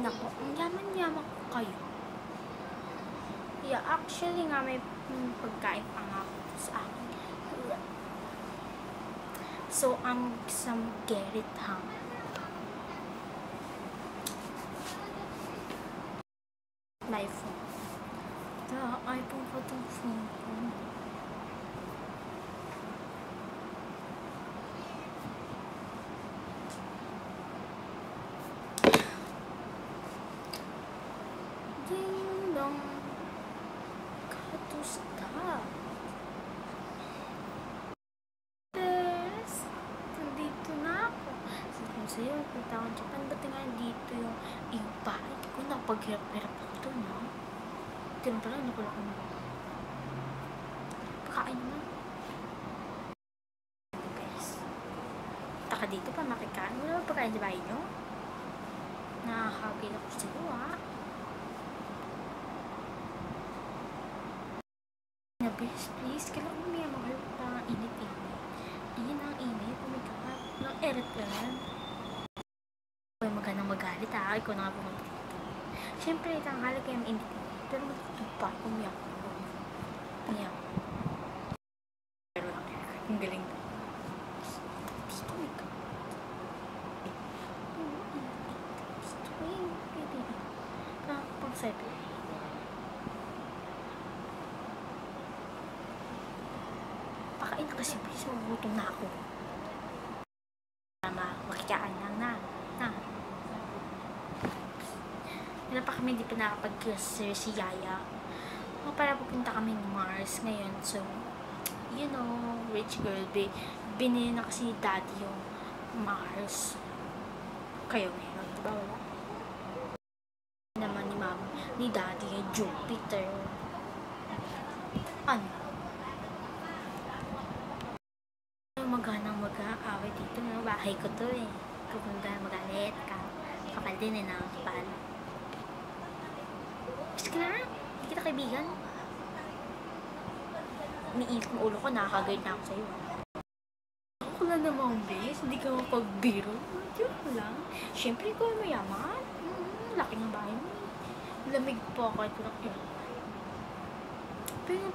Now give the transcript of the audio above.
Nako, ang yaman-yaman ko kayo. Yeah, actually nga may pagkain pa nga sa akin. So, I'm some get it, huh? My phone. The iPhone ko itong phone ko. Ding dong. Gotta stop. Nandito na ako. Sabi ko sa'yo, punta ako Japan. Ba't nga dito yung bahay ko? Napaghirap-hirap ako doon, ha? Ganun pala, nakula ko na. Pakain naman. Guys. Taka dito pa makikain. Wala ba pagkain sa bahay nyo? Nakakagil ako sa'yo, ha? Please, kailangan umiya mahal pa init-init. Iyan ang init, oh my god, ng airplane. Huwag magandang magalit ha, ikaw na nga pumunta dito. Siyempre, tanghali kayo ang init-init, pero matutog pa, umiyak ko. Umiyak. Pero lang, ang galing na. Dito, my god. Gusto ko yung pili. Pang-7. Pakain na kasi please, magutom na ako. Makikaan lang na. Wala pa kami, hindi pa nakapag-sir si Yaya. Para pupunta kami ng Mars ngayon. So, you know, rich girl, binili na kasi ni Daddy yung Mars. Kayo ngayon, diba wala? Naman ni Mama, ni Daddy yung Jupiter. Ano? Maghanang mag-aaway dito na bahay ko to eh. Pupunta magalit ka. Kapal din eh na kapal. Gusto ka na? Hindi kita kaibigan. Umiinit ng ulo ko, nakakagard na ako sa'yo. Ako lang naman, bes. Hindi ka mapagbiro. Joke lang. Siyempre, ikaw ay mayaman. Laki ng bahay mo. Lamig po ako. Ito lang yun. Pero